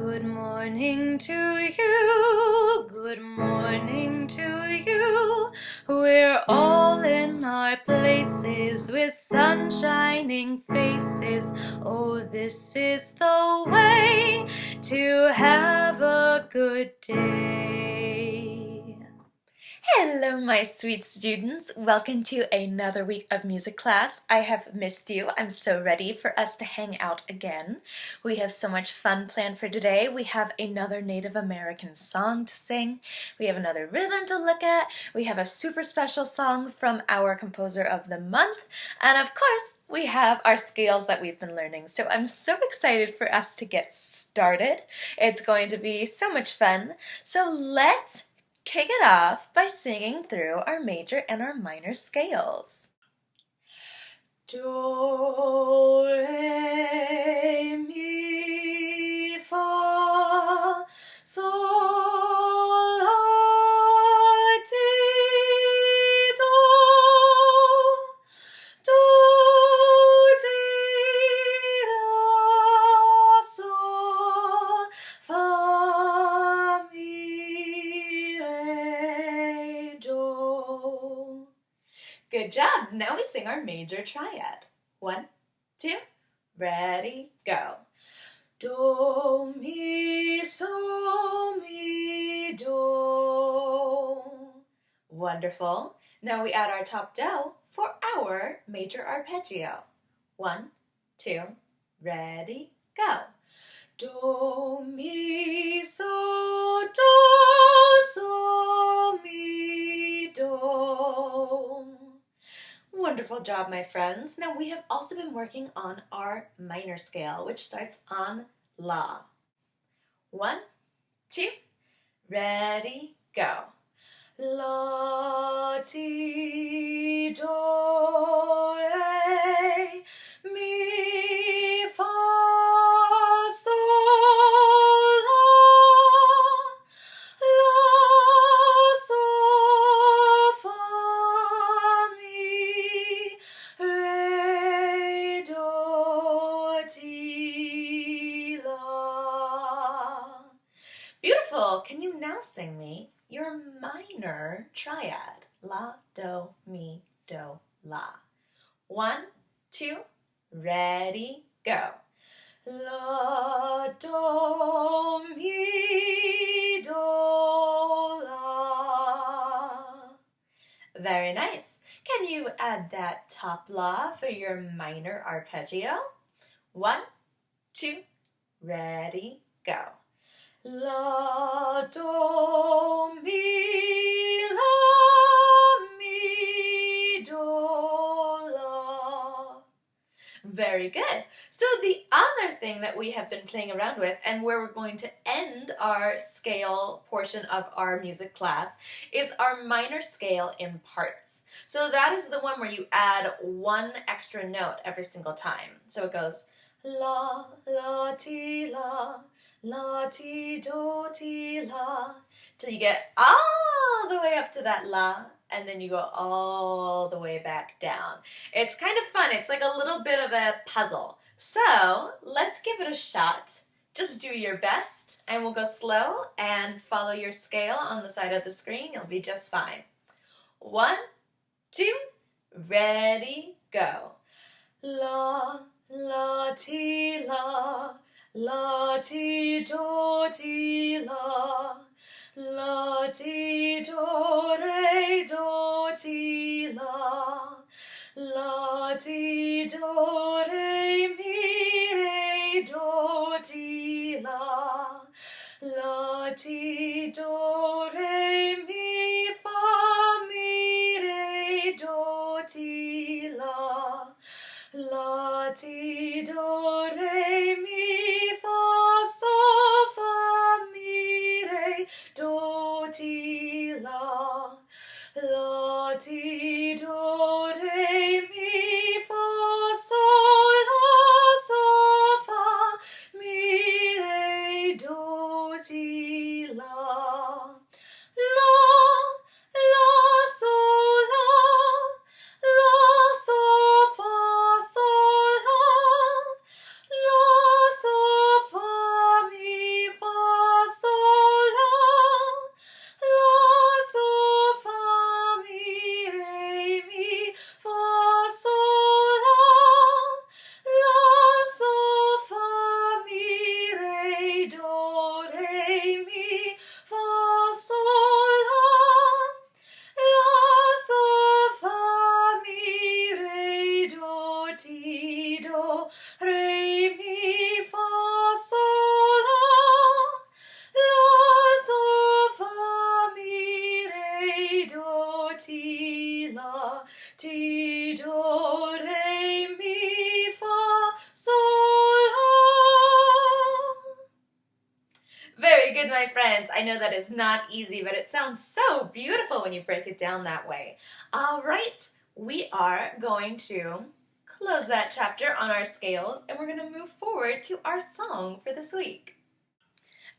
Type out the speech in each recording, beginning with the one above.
Good morning to you, good morning to you. We're all in our places with sun shining faces. Oh, this is the way to have a good day. Hello, my sweet students. Welcome to another week of music class. I have missed you. I'm so ready for us to hang out again. We have so much fun planned for today. We have another Native American song to sing. We have another rhythm to look at. We have a super special song from our composer of the month. And of course, we have our scales that we've been learning. So I'm so excited for us to get started. It's going to be so much fun. So let's kick it off by singing through our major and our minor scales. Do, re, mi, fa, sol, la, ti, do. Do, ti, la, sol, fa, mi, re, do. Good job. Now we sing our major triad. 1, 2, ready, go. Do, mi, so, mi, do. Wonderful. Now we add our top do for our major arpeggio. 1, 2, ready, go. Do, mi, so, mi, do. Wonderful job, my friends. Now we have also been working on our minor scale, which starts on La. 1, 2, ready, go. La, ti, do, re, mi, fa, sol, la, sol, fa, mi, re, do, ti, la. Beautiful. Can you now sing me your minor triad? La, do, mi, do, la. 1, 2, ready, go. La, do, mi, do, la. Very nice. Can you add that top la for your minor arpeggio? 1, 2, ready, go. La, do, mi, do, la. Very good. So the other thing that we have been playing around with and where we're going to end our scale portion of our music class is our minor scale in parts. So that is the one where you add one extra note every single time. So it goes la, la, ti, la, la, ti, do, ti, la, till you get all the way up to that la, and then you go all the way back down. It's kind of fun. It's like a little bit of a puzzle. So let's give it a shot. Just do your best, and we'll go slow and follow your scale on the side of the screen. You'll be just fine. 1, 2, ready, go. La, la, ti, la, la, ti, do, ti, la, la, ti, do, re, do, ti, la, la, ti, do, re, mi, re, do, ti, la, la, ti, do, re, mi, fa, mi, re, do, ti, la, la, ti, do, re, mi, fa, sol, fa, mi, re, do, ti, la, la, ti, do, re, mi, fa, sol, la, sol, fa, mi, re, do, ti, la, la, sol, la, sol, fa, sol, la, si, do, re, mi, fa, sol, la. Very good, my friends. I know that is not easy, but it sounds so beautiful when you break it down that way. All right, we are going to close that chapter on our scales, and we're going to move forward to our song for this week.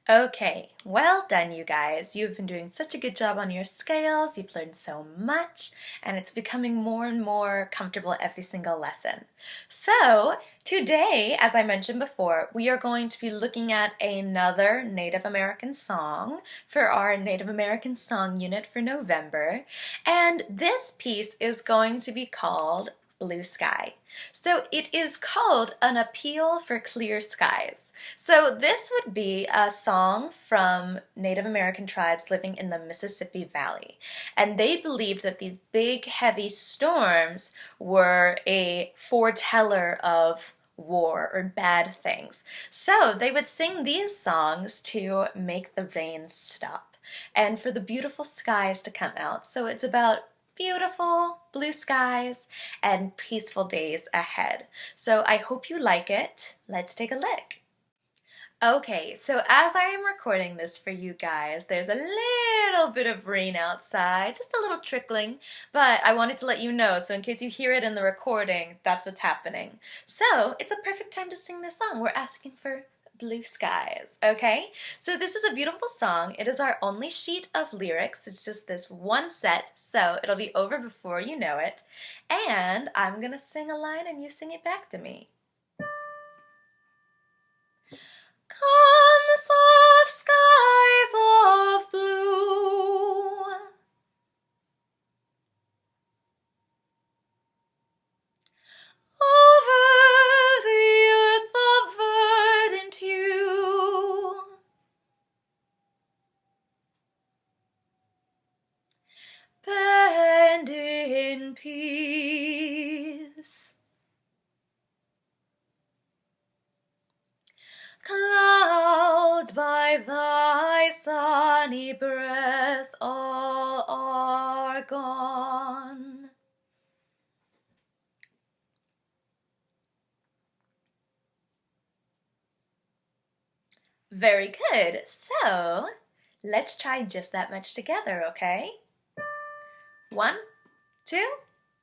Okay, well done, you guys. You've been doing such a good job on your scales. You've learned so much, and it's becoming more and more comfortable every single lesson. So, today, as I mentioned before, we are going to be looking at another Native American song for our Native American Song Unit for November, and this piece is going to be called Blue Sky. So it is called An Appeal for Clear Skies. So this would be a song from Native American tribes living in the Mississippi Valley. And they believed that these big, heavy storms were a foreteller of war or bad things. So they would sing these songs to make the rain stop and for the beautiful skies to come out. So it's about beautiful blue skies and peaceful days ahead. So I hope you like it. Let's take a look. Okay, so as I am recording this for you guys, there's a little bit of rain outside, just a little trickling, but I wanted to let you know, so in case you hear it in the recording, that's what's happening. So it's a perfect time to sing this song. We're asking for blue skies, okay? So this is a beautiful song. It is our only sheet of lyrics. It's just this one set, so it'll be over before you know it. And I'm gonna sing a line and you sing it back to me. Come, soft skies of blue, over the earth of verdant hue. Bend in peace. Clouds by thy sunny breath all are gone. Very good. So, let's try just that much together, okay? 1, 2,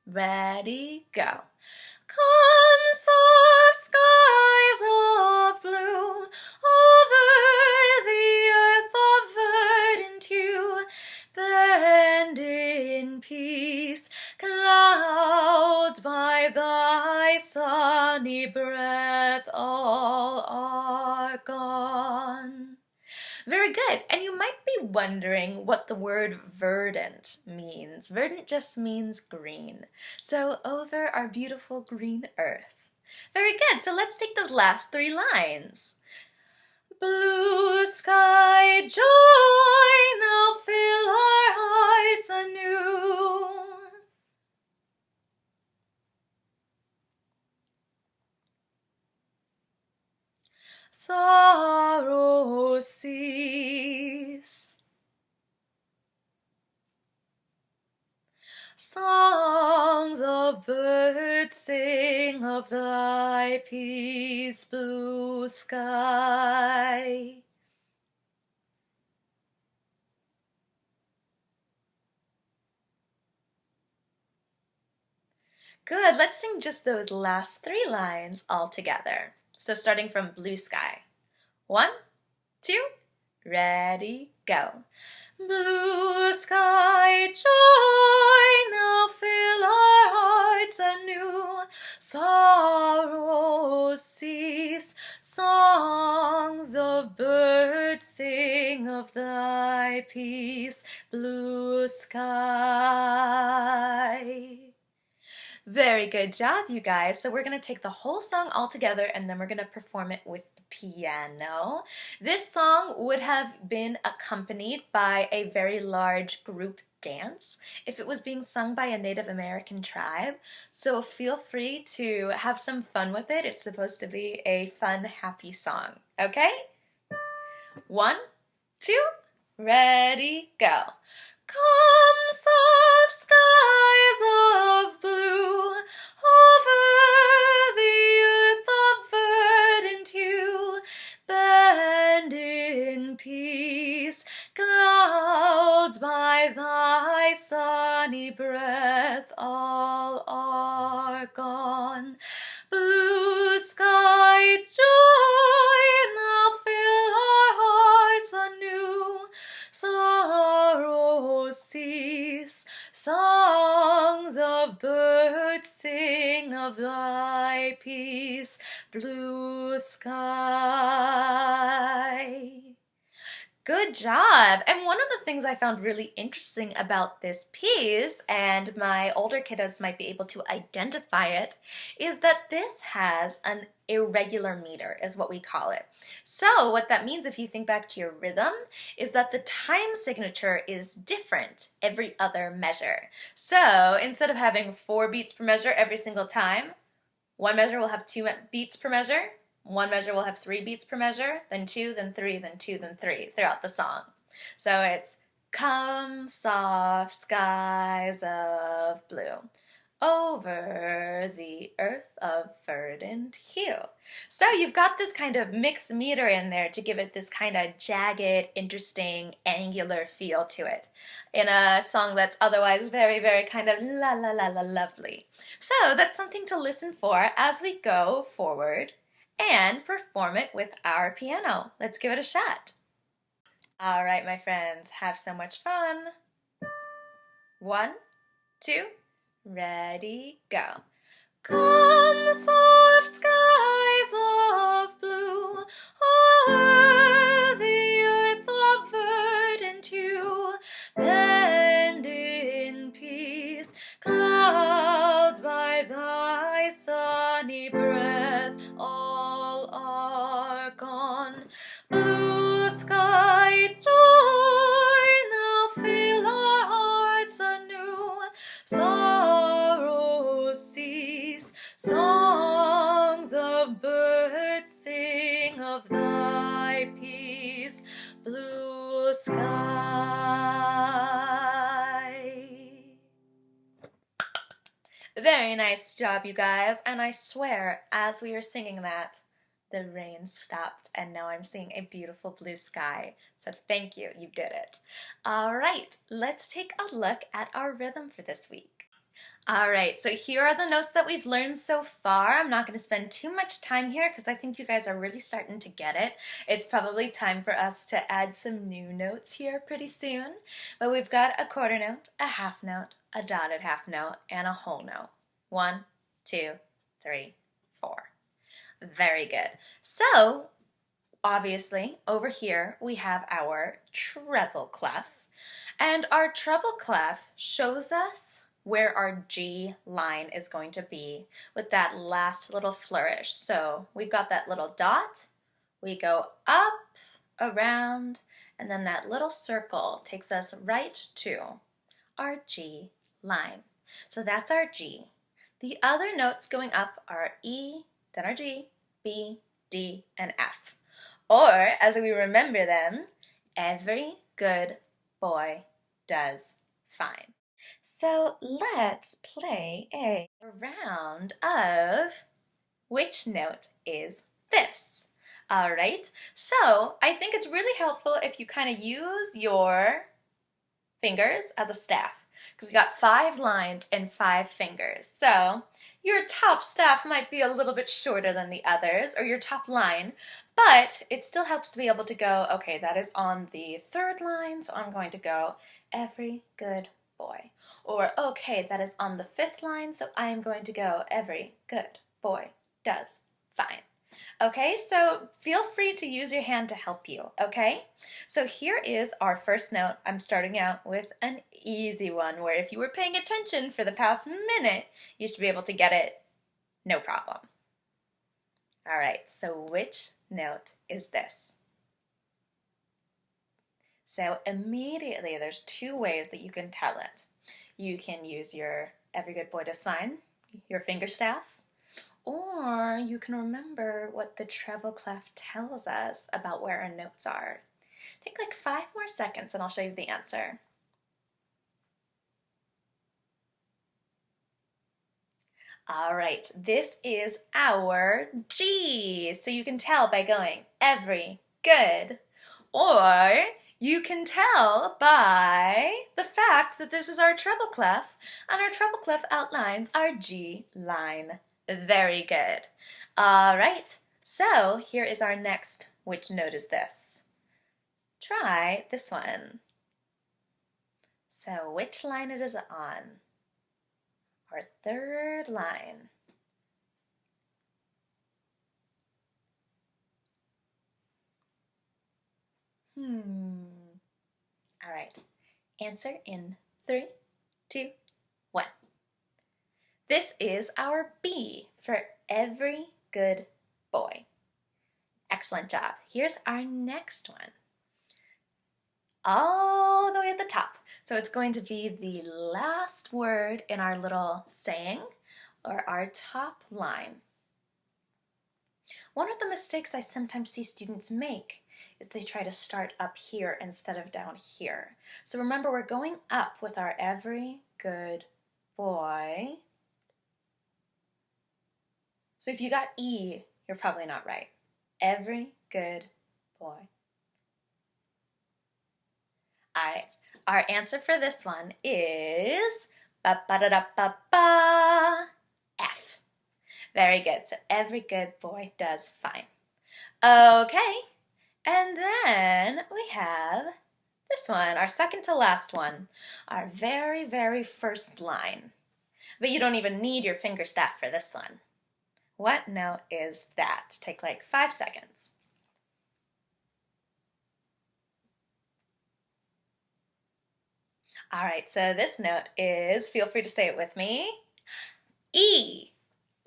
ready, go. Come, soft skies of blue, over the earth of verdant hue, bend in peace, clouds by thy sunny breath all are gone. Very good. And you might be wondering what the word verdant means. Verdant just means green. So over our beautiful green earth. Very good. So let's take those last 3 lines. Blue sky joy now fill our hearts anew. Sorrow cease. Songs of birds sing of thy peace, blue sky. Good, let's sing just those last 3 lines all together. So starting from blue sky. 1, 2, ready, go. Blue sky joy now fill our hearts anew. Sorrows cease. Songs of birds sing of thy peace. Blue sky. Very good job, you guys. So we're going to take the whole song all together and then we're going to perform it with the piano. This song would have been accompanied by a very large group dance if it was being sung by a Native American tribe. So feel free to have some fun with it. It's supposed to be a fun, happy song. Okay? 1, 2, ready, go. Come, soft skies of blue, sunny breath all are gone. Blue sky joy now fill our hearts anew. Sorrow cease, songs of birds sing of thy peace. Blue sky. Good job! And one of the things I found really interesting about this piece, and my older kiddos might be able to identify it, is that this has an irregular meter, is what we call it. So what that means, if you think back to your rhythm, is that the time signature is different every other measure. So instead of having 4 beats per measure every single time, one measure will have 2 beats per measure, one measure will have 3 beats per measure, then 2, then 3, then 2, then 3 throughout the song. So it's come soft skies of blue over the earth of verdant hue. So you've got this kind of mixed meter in there to give it this kind of jagged, interesting, angular feel to it in a song that's otherwise very, very kind of la la la la lovely. So that's something to listen for as we go forward and perform it with our piano. Let's give it a shot. All right, my friends, have so much fun. 1, 2, ready, go. Come soft skies of blue o'er the earth of verdant hue, bend in peace, clouds by thy sunny breath all are gone. Blue sky joy now fill our hearts anew. Sorrow cease, songs of birds sing of thy peace. Blue sky. Very nice job, you guys, and I swear, as we were singing that, the rain stopped, and now I'm seeing a beautiful blue sky. So thank you, you did it. All right, let's take a look at our rhythm for this week. All right, so here are the notes that we've learned so far. I'm not going to spend too much time here because I think you guys are really starting to get it. It's probably time for us to add some new notes here pretty soon. But we've got a quarter note, a half note, a dotted half note, and a whole note. 1, 2, 3, 4. Very good. So, obviously, over here we have our treble clef. And our treble clef shows us where our G line is going to be with that last little flourish. So, we've got that little dot, we go up, around, and then that little circle takes us right to our G line. So that's our G. The other notes going up are E, then our G, B, D, and F. Or, as we remember them, every good boy does fine. So let's play a round of which note is this? All right, so I think it's really helpful if you kind of use your fingers as a staff, because we got 5 lines and 5 fingers. So your top staff might be a little bit shorter than the others, or your top line, but it still helps to be able to go, okay, that is on the 3rd line, so I'm going to go every good boy. Or, okay, that is on the 5th line, so I am going to go every good boy does fine. Okay, so feel free to use your hand to help you, okay? So here is our first note. I'm starting out with an easy one where if you were paying attention for the past minute, you should be able to get it, no problem. All right, so which note is this? So immediately there's 2 ways that you can tell it. You can use your every good boy does fine, your finger staff, or you can remember what the treble clef tells us about where our notes are. Take like 5 more seconds and I'll show you the answer. All right, this is our G. So you can tell by going every good, or You can tell by the fact that this is our treble clef, and our treble clef outlines our G line. Very good. All right, so here is our next. Which note is this? Try this one. So which line it is on? Our third line. All right, answer in 3, 2, 1. This is our B for every good boy. Excellent job. Here's our next one. All the way at the top. So it's going to be the last word in our little saying, or our top line. One of the mistakes I sometimes see students make is they try to start up here instead of down here. So remember, we're going up with our every good boy. So if you got E, you're probably not right. Every good boy. All right, our answer for this one is ba-ba-da-da-ba-ba, F. Very good, so every good boy does fine. Okay, and then we have this one, our second to last one, our very, very first line. But you don't even need your finger staff for this one. What note is that? Take like 5 seconds. All right, so this note is, feel free to say it with me, E.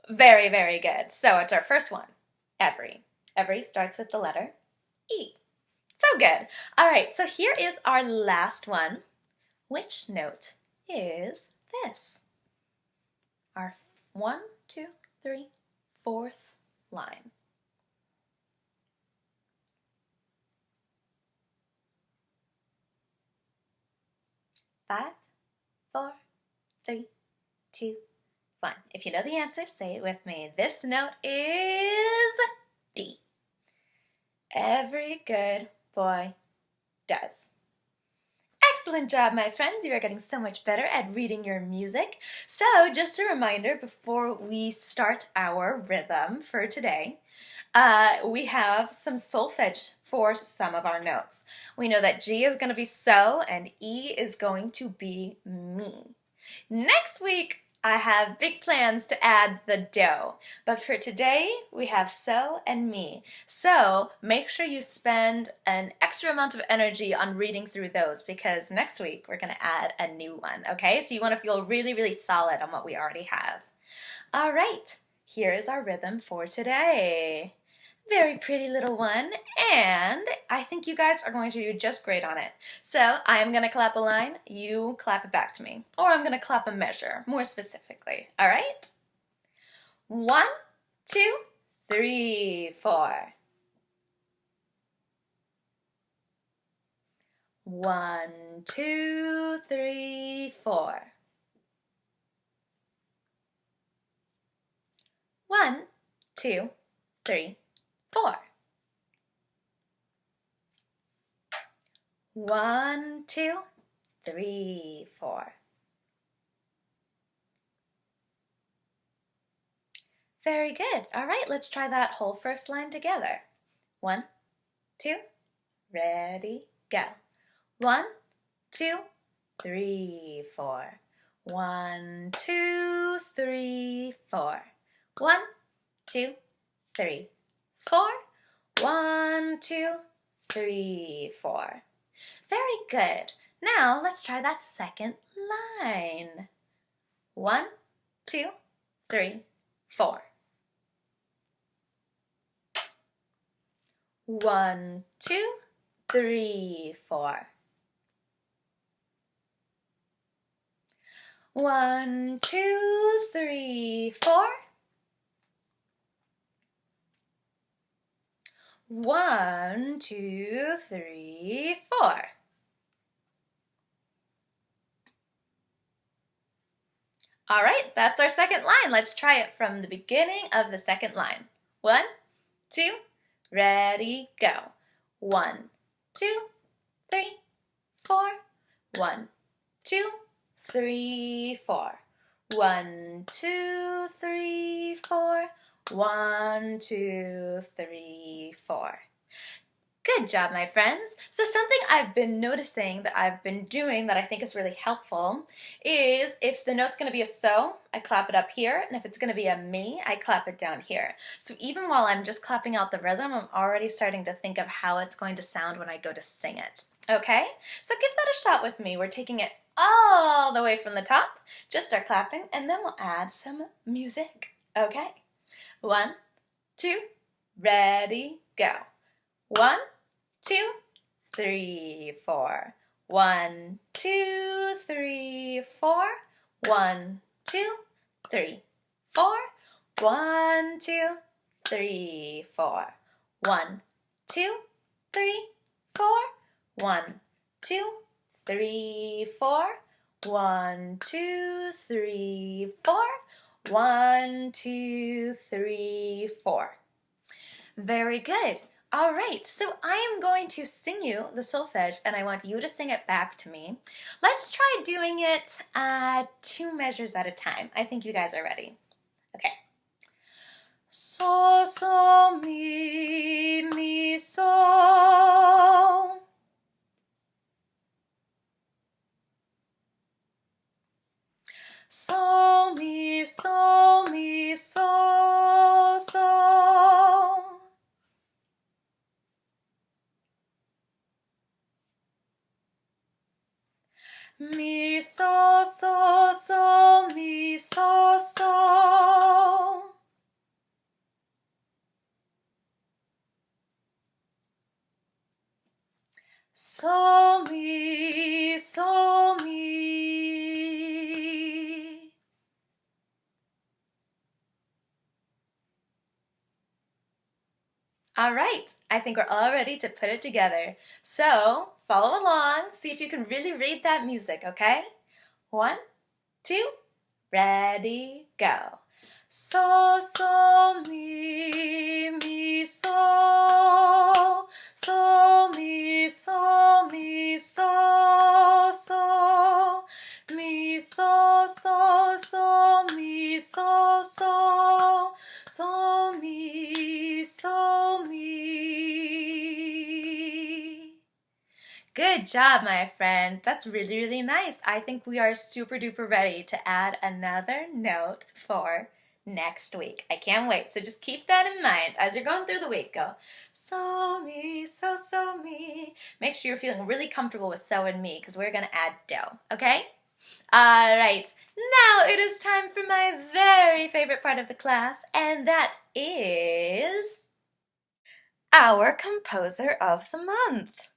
Very, very good. So it's our first one, every. Every starts with the letter E. So good. All right, so here is our last one. Which note is this? Our 1, 2, 3, 4th line. Five, 4, 3, 2, 1. If you know the answer, say it with me. This note is D. Every good boy does. Excellent job, my friends. You are getting so much better at reading your music. So just a reminder before we start our rhythm for today, we have some solfege for some of our notes. We know that G is going to be so and E is going to be me. Next week, I have big plans to add the do, but for today, we have so and me. So make sure you spend an extra amount of energy on reading through those because next week we're going to add a new one, okay? So you want to feel really, really solid on what we already have. All right, here is our rhythm for today. Very pretty little one, and I think you guys are going to do just great on it. So I'm going to clap a line, you clap it back to me. Or I'm going to clap a measure, more specifically. All right? 1, 2, 3, 4. 1, 2, 3, 4. 1, 2, 3, 4. 1, 2, 3, 4. Very good. All right, let's try that whole first line together. 1, 2, ready, go. 1, 2, 3, 4. 1, 2, 3, 4. 1, 2, 3, 4. 1, 2, 3, 4. Very good. Now let's try that second line. 1, 2, 3, 4. 1, 2, 3, 4. 1, 2, 3, 4. 1, 2, 3, 4. All right, that's our second line. Let's try it from the beginning of the second line. 1, 2, ready, go. 1, 2, three, four. 1, 2, 3, 4. 1, 2, 3, 4. 1, 2, 3, 4. Good job, my friends. So something I've been noticing that I've been doing that I think is really helpful is if the note's going to be a so, I clap it up here, and if it's going to be a me, I clap it down here. So even while I'm just clapping out the rhythm, I'm already starting to think of how it's going to sound when I go to sing it. Okay? So give that a shot with me. We're taking it all the way from the top, just start clapping, and then we'll add some music. Okay? 1, 2, ready, go. 1, 2, 3, 4. 1, 2, 3, 4. 1, 2, 3, 4. 1, 2, 3, 4. 1, 2, 3, 4. 1, 2, 3, 4. 1, 2, 3, 4. 1, 2, 3, 4. Very good. All right, so I am going to sing you the solfege, and I want you to sing it back to me. Let's try doing it 2 measures at a time. I think you guys are ready. Okay. So, so, mi, so. So, mi, so, so. Mi, so, mi, so. So, mi, so, mi. All right, I think we're all ready to put it together. So, follow along, see if you can really read that music, okay? 1, 2, ready, go. So, so, mi, so. So, mi, so, so. Mi, so, mi, so. So, mi, so, mi. Good job, my friend. That's really, really nice. I think we are super duper ready to add another note for next week. I can't wait. So just keep that in mind as you're going through the week. Go, so, mi, so, mi. Make sure you're feeling really comfortable with so and mi because we're going to add do, okay? All right. Now it is time for my very favorite part of the class, and that is our composer of the month.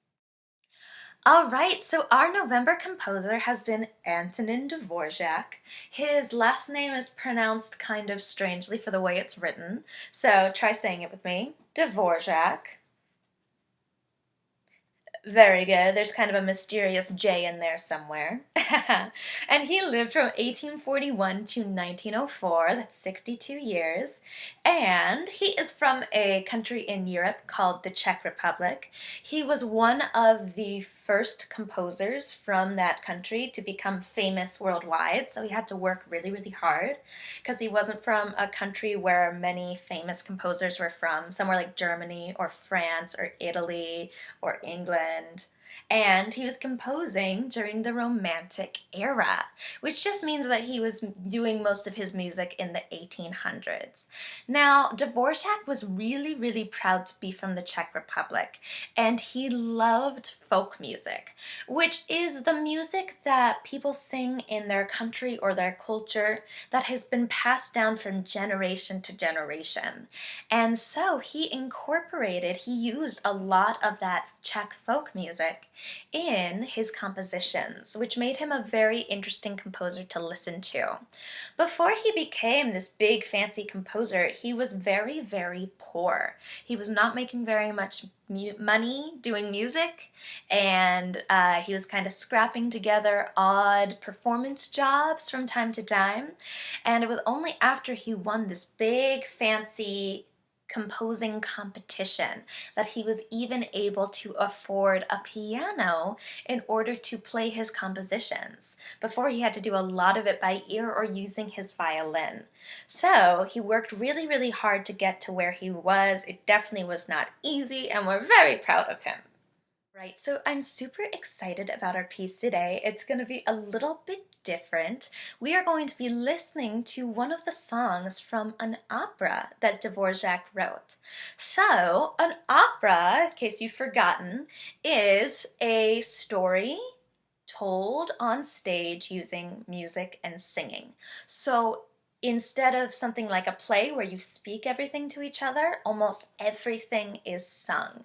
All right, so our November composer has been Anton Dvorak. His last name is pronounced kind of strangely for the way it's written, so try saying it with me. Dvorak. Very good. There's kind of a mysterious J in there somewhere. And he lived from 1841 to 1904. That's 62 years. And he is from a country in Europe called the Czech Republic. He was one of the first composers from that country to become famous worldwide. So he had to work really, really hard because he wasn't from a country where many famous composers were from, somewhere like Germany or France or Italy or England. And he was composing during the Romantic era, which just means that he was doing most of his music in the 1800s. Now, Dvorak was really, really proud to be from the Czech Republic, and he loved folk music, which is the music that people sing in their country or their culture that has been passed down from generation to generation. And so he used a lot of that Czech folk music in his compositions, which made him a very interesting composer to listen to. Before he became this big fancy composer, he was very, very poor. He was not making very much money doing music, and he was kind of scrapping together odd performance jobs from time to time. And it was only after he won this big fancy composing competition that he was even able to afford a piano in order to play his compositions. Before, he had to do a lot of it by ear or using his violin. So he worked really, really hard to get to where he was. It definitely was not easy, and we're very proud of him. Right, so I'm super excited about our piece today. It's going to be a little bit different. We are going to be listening to one of the songs from an opera that Dvorak wrote. So, an opera, in case you've forgotten, is a story told on stage using music and singing. So, instead of something like a play where you speak everything to each other, almost everything is sung.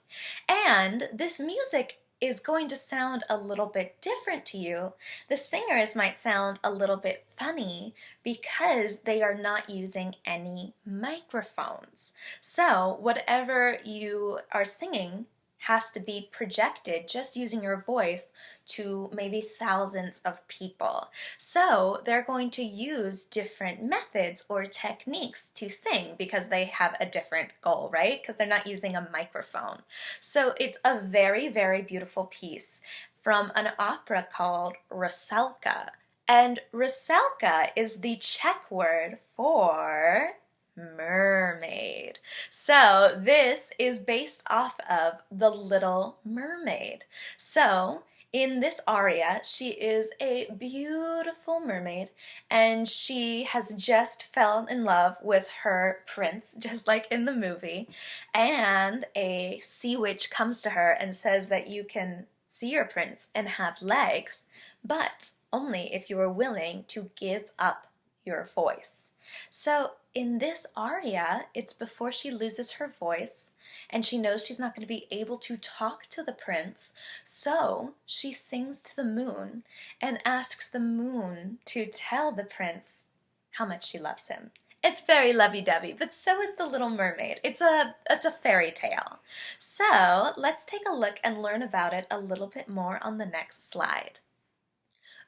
And this music is going to sound a little bit different to you. The singers might sound a little bit funny because they are not using any microphones. So whatever you are singing has to be projected just using your voice to maybe thousands of people. So they're going to use different methods or techniques to sing because they have a different goal, right? Because they're not using a microphone. So it's a very, very beautiful piece from an opera called Rusalka. And Rusalka is the Czech word for mermaid. So this is based off of the Little Mermaid. So in this aria, she is a beautiful mermaid, and she has just fallen in love with her prince, just like in the movie, and a sea witch comes to her and says that you can see your prince and have legs, but only if you are willing to give up your voice. So in this aria, it's before she loses her voice and she knows she's not going to be able to talk to the prince, so she sings to the moon and asks the moon to tell the prince how much she loves him. It's very lovey-dovey, but so is the Little Mermaid. It's a fairy tale. So let's take a look and learn about it a little bit more on the next slide.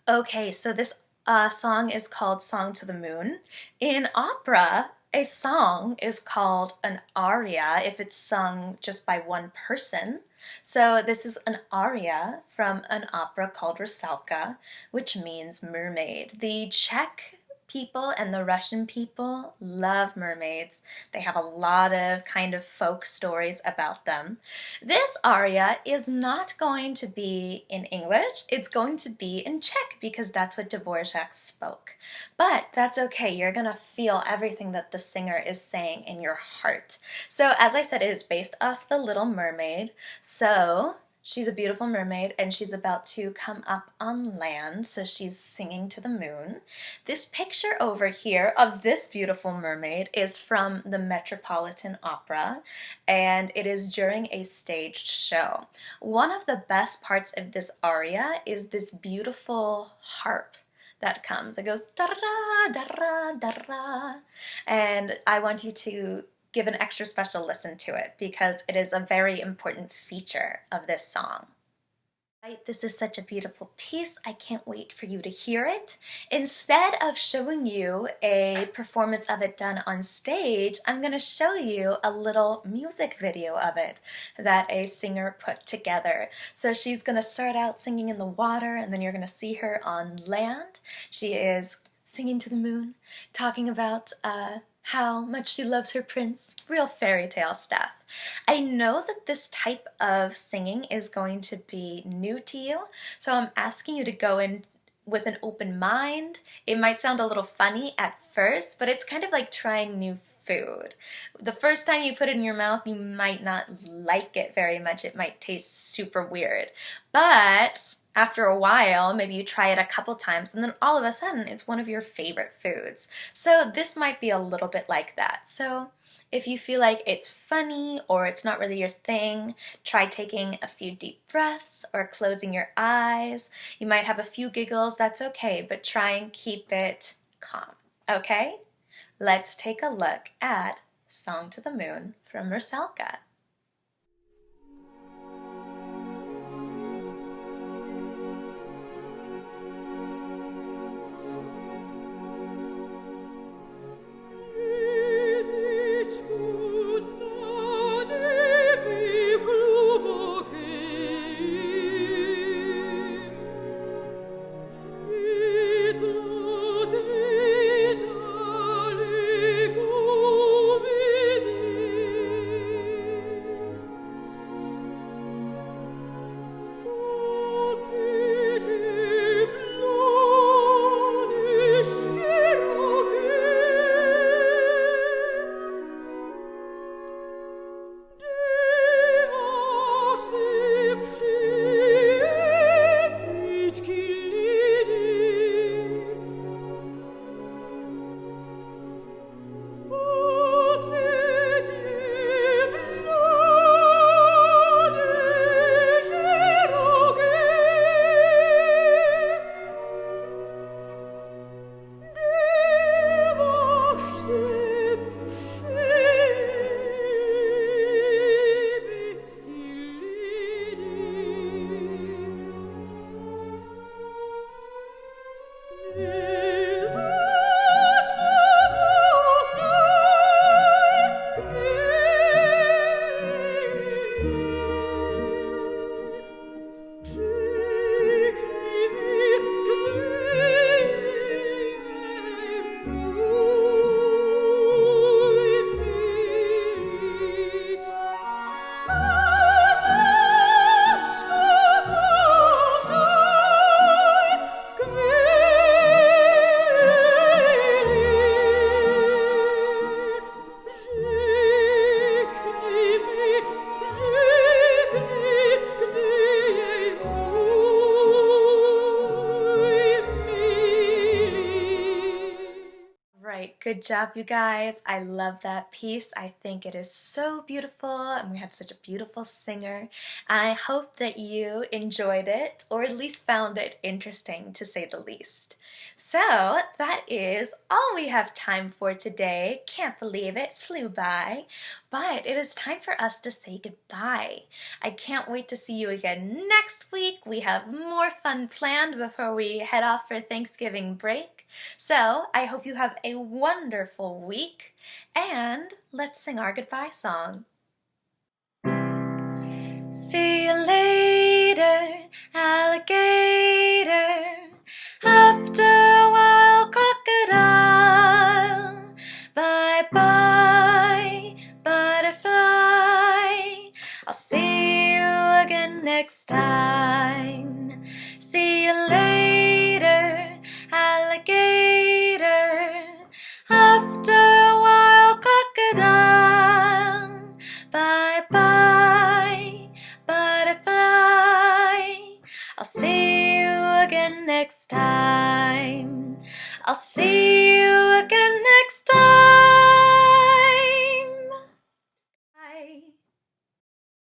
Okay, so this song is called Song to the Moon. In opera, a song is called an aria if it's sung just by one person. So this is an aria from an opera called Rusalka, which means mermaid. The Czech people and the Russian people love mermaids. They have a lot of kind of folk stories about them. This aria is not going to be in English, it's going to be in Czech because that's what Dvorak spoke. But that's okay, you're gonna feel everything that the singer is saying in your heart. So as I said, it is based off the Little Mermaid. So she's a beautiful mermaid and she's about to come up on land, so she's singing to the moon. This picture over here of this beautiful mermaid is from the Metropolitan Opera, and it is during a staged show. One of the best parts of this aria is this beautiful harp that comes. It goes da-da, da-da, da-da, and I want you to give an extra special listen to it because it is a very important feature of this song. Right, this is such a beautiful piece. I can't wait for you to hear it. Instead of showing you a performance of it done on stage, I'm going to show you a little music video of it that a singer put together. So she's going to start out singing in the water, and then you're going to see her on land. She is singing to the moon, talking about how much she loves her prince. Real fairy tale stuff. I know that this type of singing is going to be new to you, so I'm asking you to go in with an open mind. It might sound a little funny at first, but it's kind of like trying new food. The first time you put it in your mouth, you might not like it very much. It might taste super weird. But after a while, maybe you try it a couple times, and then all of a sudden, it's one of your favorite foods. So this might be a little bit like that. So if you feel like it's funny or it's not really your thing, try taking a few deep breaths or closing your eyes. You might have a few giggles, that's okay, but try and keep it calm, okay? Let's take a look at Song to the Moon from Rusalka. Is it true? Good job, you guys. I love that piece. I think it is so beautiful, and we had such a beautiful singer. And I hope that you enjoyed it, or at least found it interesting, to say the least. So that is all we have time for today. Can't believe it flew by. But it is time for us to say goodbye. I can't wait to see you again next week. We have more fun planned before we head off for Thanksgiving break. So I hope you have a wonderful week, and let's sing our goodbye song. See you later, alligator. After a while, crocodile. Bye bye.